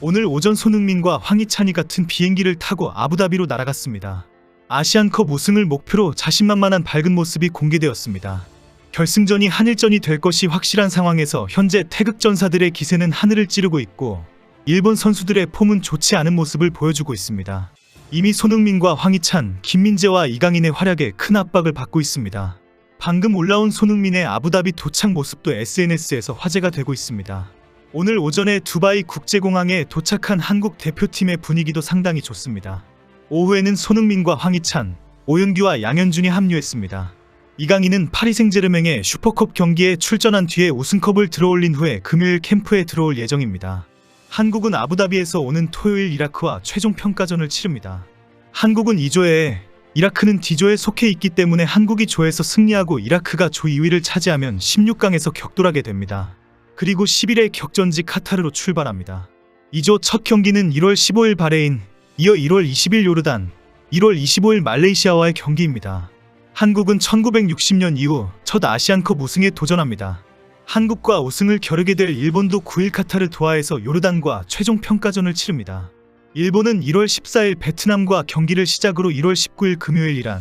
오늘 오전 손흥민과 황희찬이 같은 비행기를 타고 아부다비로 날아갔습니다. 아시안컵 우승을 목표로 자신만만한 밝은 모습이 공개되었습니다. 결승전이 한일전이 될 것이 확실한 상황에서 현재 태극전사들의 기세는 하늘을 찌르고 있고 일본 선수들의 폼은 좋지 않은 모습을 보여주고 있습니다. 이미 손흥민과 황희찬, 김민재와 이강인의 활약에 큰 압박을 받고 있습니다. 방금 올라온 손흥민의 아부다비 도착 모습도 SNS에서 화제가 되고 있습니다. 오늘 오전에 두바이 국제공항에 도착한 한국 대표팀의 분위기도 상당히 좋습니다. 오후에는 손흥민과 황희찬, 오윤규와 양현준이 합류했습니다. 이강인은 파리 생제르맹의 슈퍼컵 경기에 출전한 뒤에 우승컵을 들어올린 후에 금요일 캠프에 들어올 예정입니다. 한국은 아부다비에서 오는 토요일 이라크와 최종 평가전을 치릅니다. 한국은 2조에 이라크는 D조에 속해 있기 때문에 한국이 조에서 승리하고 이라크가 조 2위를 차지하면 16강에서 격돌하게 됩니다. 그리고 10일에 격전지 카타르로 출발합니다. 2조 첫 경기는 1월 15일 바레인, 이어 1월 20일 요르단, 1월 25일 말레이시아와의 경기입니다. 한국은 1960년 이후 첫 아시안컵 우승에 도전합니다. 한국과 우승을 겨루게 될 일본도 9일 카타르 도하에서 요르단과 최종 평가전을 치릅니다. 일본은 1월 14일 베트남과 경기를 시작으로 1월 19일 금요일 이란,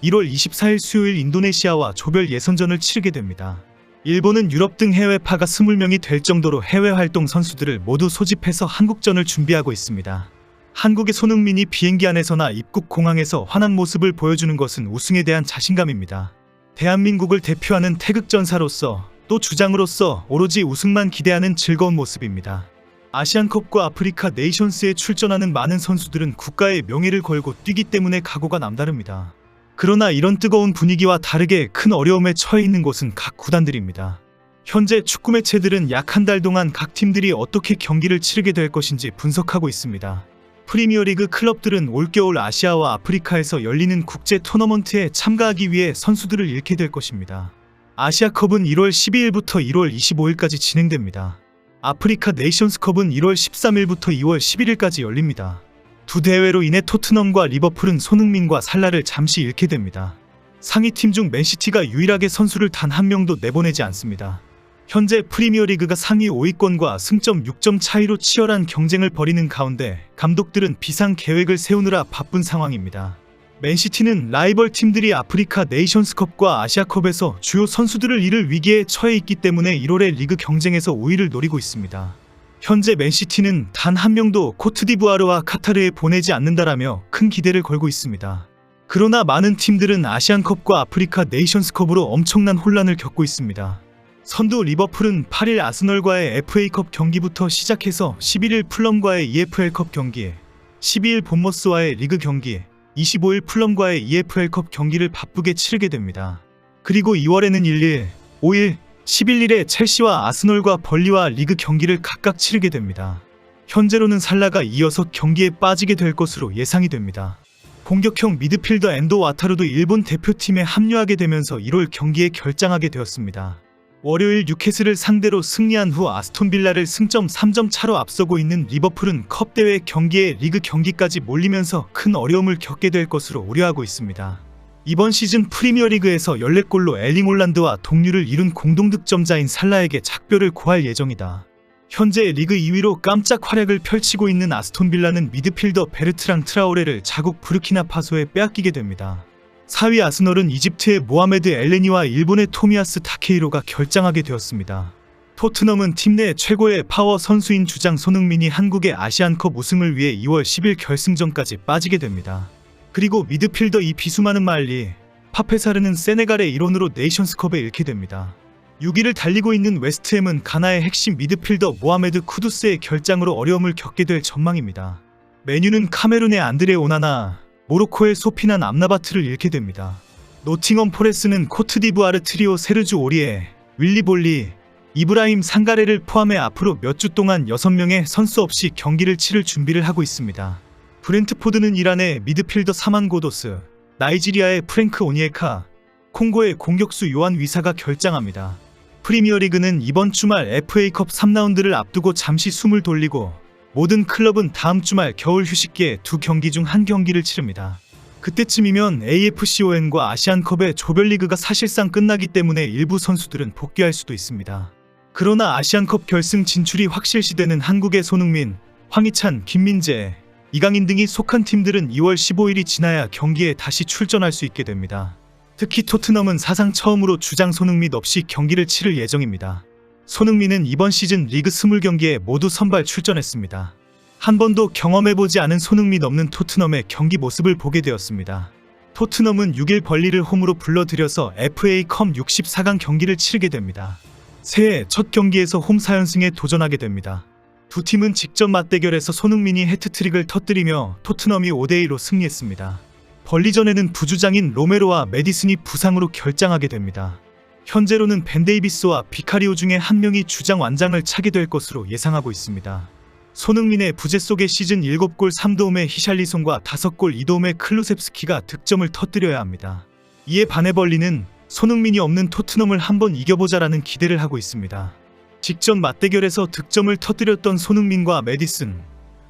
1월 24일 수요일 인도네시아와 조별 예선전을 치르게 됩니다. 일본은 유럽 등 해외파가 20명이 될 정도로 해외 활동 선수들을 모두 소집해서 한국전을 준비하고 있습니다. 한국의 손흥민이 비행기 안에서나 입국 공항에서 환한 모습을 보여주는 것은 우승에 대한 자신감입니다. 대한민국을 대표하는 태극전사로서 또 주장으로서 오로지 우승만 기대하는 즐거운 모습입니다. 아시안컵과 아프리카 네이션스에 출전하는 많은 선수들은 국가의 명예를 걸고 뛰기 때문에 각오가 남다릅니다. 그러나 이런 뜨거운 분위기와 다르게 큰 어려움에 처해 있는 곳은 각 구단들입니다. 현재 축구 매체들은 약 한 달 동안 각 팀들이 어떻게 경기를 치르게 될 것인지 분석하고 있습니다. 프리미어리그 클럽들은 올겨울 아시아와 아프리카에서 열리는 국제 토너먼트에 참가하기 위해 선수들을 잃게 될 것입니다. 아시아컵은 1월 12일부터 1월 25일까지 진행됩니다. 아프리카 네이션스컵은 1월 13일부터 2월 11일까지 열립니다. 두 대회로 인해 토트넘과 리버풀은 손흥민과 살라를 잠시 잃게 됩니다. 상위팀 중 맨시티가 유일하게 선수를 단 한 명도 내보내지 않습니다. 현재 프리미어리그가 상위 5위권과 승점 6점 차이로 치열한 경쟁을 벌이는 가운데 감독들은 비상 계획을 세우느라 바쁜 상황입니다. 맨시티는 라이벌 팀들이 아프리카 네이션스컵과 아시아컵에서 주요 선수들을 잃을 위기에 처해 있기 때문에 1월에 리그 경쟁에서 우위를 노리고 있습니다. 현재 맨시티는 단 한 명도 코트디부아르와 카타르에 보내지 않는다라며 큰 기대를 걸고 있습니다. 그러나 많은 팀들은 아시안컵과 아프리카 네이션스컵으로 엄청난 혼란을 겪고 있습니다. 선두 리버풀은 8일 아스널과의 FA컵 경기부터 시작해서 11일 풀럼과의 EFL컵 경기, 12일 본머스와의 리그 경기, 25일 풀럼과의 EFL컵 경기를 바쁘게 치르게 됩니다. 그리고 2월에는 1일, 5일, 11일에 첼시와 아스널과 벌리와 리그 경기를 각각 치르게 됩니다. 현재로는 살라가 이어서 경기에 빠지게 될 것으로 예상이 됩니다. 공격형 미드필더 엔도 와타루도 일본 대표팀에 합류하게 되면서 1월 경기에 결장하게 되었습니다. 월요일 뉴캐슬을 상대로 승리한 후 아스톤빌라를 승점 3점 차로 앞서고 있는 리버풀은 컵대회 경기에 리그 경기까지 몰리면서 큰 어려움을 겪게 될 것으로 우려하고 있습니다. 이번 시즌 프리미어리그에서 14골로 엘링 홀란드와 동률을 이룬 공동득점자인 살라에게 작별을 고할 예정이다. 현재 리그 2위로 깜짝 활약을 펼치고 있는 아스톤빌라는 미드필더 베르트랑 트라오레를 자국 부르키나파소에 빼앗기게 됩니다. 4위 아스널은 이집트의 모하메드 엘레니와 일본의 토미야스 타케이로가 결장하게 되었습니다. 토트넘은 팀 내 최고의 파워 선수인 주장 손흥민이 한국의 아시안컵 우승을 위해 2월 10일 결승전까지 빠지게 됩니다. 그리고 미드필더 이 비수마는 말리, 파페사르는 세네갈의 일원으로 네이션스컵에 잃게 됩니다. 6위를 달리고 있는 웨스트햄은 가나의 핵심 미드필더 모하메드 쿠두스의 결장으로 어려움을 겪게 될 전망입니다. 메뉴는 카메룬의 안드레 오나나, 모로코의 소피난 암라바트를 잃게 됩니다. 노팅엄 포레스는 코트디부아르 트리오 세르주 오리에, 윌리 볼리, 이브라임 상가레를 포함해 앞으로 몇 주 동안 6명의 선수 없이 경기를 치를 준비를 하고 있습니다. 브렌트포드는 이란의 미드필더 사만 고도스, 나이지리아의 프랭크 오니에카, 콩고의 공격수 요한 위사가 결장합니다. 프리미어리그는 이번 주말 FA컵 3라운드를 앞두고 잠시 숨을 돌리고 모든 클럽은 다음 주말 겨울 휴식기에 두 경기 중 한 경기를 치릅니다. 그때쯤이면 AFCON과 아시안컵의 조별리그가 사실상 끝나기 때문에 일부 선수들은 복귀할 수도 있습니다. 그러나 아시안컵 결승 진출이 확실시되는 한국의 손흥민, 황희찬, 김민재, 이강인 등이 속한 팀들은 2월 15일이 지나야 경기에 다시 출전할 수 있게 됩니다. 특히 토트넘은 사상 처음으로 주장 손흥민 없이 경기를 치를 예정입니다. 손흥민은 이번 시즌 리그 20경기에 모두 선발 출전했습니다. 한 번도 경험해보지 않은 손흥민 없는 토트넘의 경기 모습을 보게 되었습니다. 토트넘은 6일 벌리를 홈으로 불러들여서 FA컵 64강 경기를 치르게 됩니다. 새해 첫 경기에서 홈 4연승에 도전하게 됩니다. 두 팀은 직접 맞대결에서 손흥민이 해트트릭을 터뜨리며 토트넘이 5대2로 승리했습니다. 벌리전에는 부주장인 로메로와 메디슨이 부상으로 결장하게 됩니다. 현재로는 벤 데이비스와 비카리오 중에 한 명이 주장 완장을 차게 될 것으로 예상하고 있습니다. 손흥민의 부재 속에 시즌 7골 3도움의 히샬리송과 5골 2도움의 클루셉스키가 득점을 터뜨려야 합니다. 이에 반해 벌리는 손흥민이 없는 토트넘을 한번 이겨보자라는 기대를 하고 있습니다. 직전 맞대결에서 득점을 터뜨렸던 손흥민과 메디슨,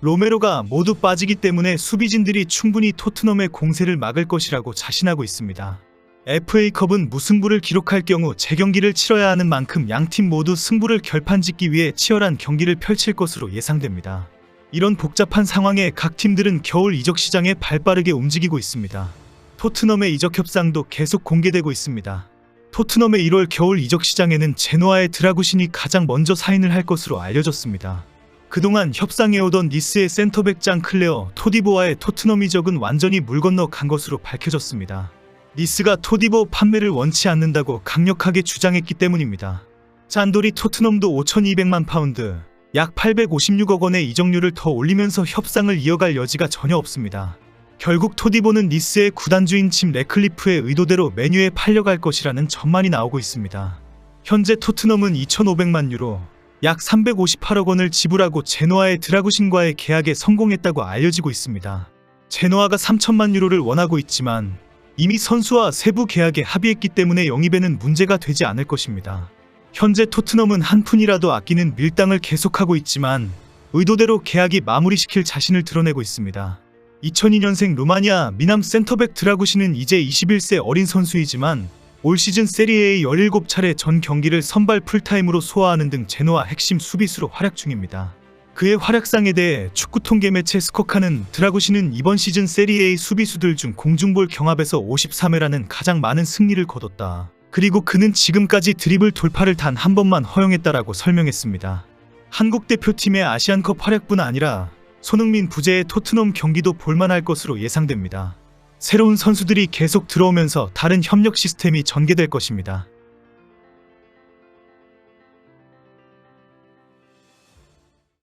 로메로가 모두 빠지기 때문에 수비진들이 충분히 토트넘의 공세를 막을 것이라고 자신하고 있습니다. FA컵은 무승부를 기록할 경우 재경기를 치러야 하는 만큼 양팀 모두 승부를 결판짓기 위해 치열한 경기를 펼칠 것으로 예상됩니다. 이런 복잡한 상황에 각 팀들은 겨울 이적 시장에 발빠르게 움직이고 있습니다. 토트넘의 이적 협상도 계속 공개되고 있습니다. 토트넘의 1월 겨울 이적 시장에는 제노아의 드라구신이 가장 먼저 사인을 할 것으로 알려졌습니다. 그동안 협상해오던 니스의 센터백 장 클레어 토디보와의 토트넘 이적은 완전히 물 건너 간 것으로 밝혀졌습니다. 니스가 토디보 판매를 원치 않는다고 강력하게 주장했기 때문입니다. 짠돌이 토트넘도 5,200만 파운드, 약 856억 원의 이적료를 더 올리면서 협상을 이어갈 여지가 전혀 없습니다. 결국 토디보는 니스의 구단주인 짐 레클리프의 의도대로 메뉴에 팔려갈 것이라는 전망이 나오고 있습니다. 현재 토트넘은 2,500만 유로, 약 358억 원을 지불하고 제노아의 드라구신과의 계약에 성공했다고 알려지고 있습니다. 제노아가 3천만 유로를 원하고 있지만 이미 선수와 세부 계약에 합의했기 때문에 영입에는 문제가 되지 않을 것입니다. 현재 토트넘은 한 푼이라도 아끼는 밀당을 계속하고 있지만 의도대로 계약이 마무리시킬 자신을 드러내고 있습니다. 2002년생 루마니아 미남 센터백 드라구신은 이제 21세 어린 선수이지만 올 시즌 세리에의 17차례 전 경기를 선발 풀타임으로 소화하는 등 제노아 핵심 수비수로 활약 중입니다. 그의 활약상에 대해 축구 통계 매체 스코카는 드라구신은 이번 시즌 세리에의 수비수들 중 공중볼 경합에서 53회라는 가장 많은 승리를 거뒀다. 그리고 그는 지금까지 드리블 돌파를 단 한 번만 허용했다라고 설명했습니다. 한국 대표팀의 아시안컵 활약뿐 아니라 손흥민 부재의 토트넘 경기도 볼만할 것으로 예상됩니다. 새로운 선수들이 계속 들어오면서 다른 협력 시스템이 전개될 것입니다.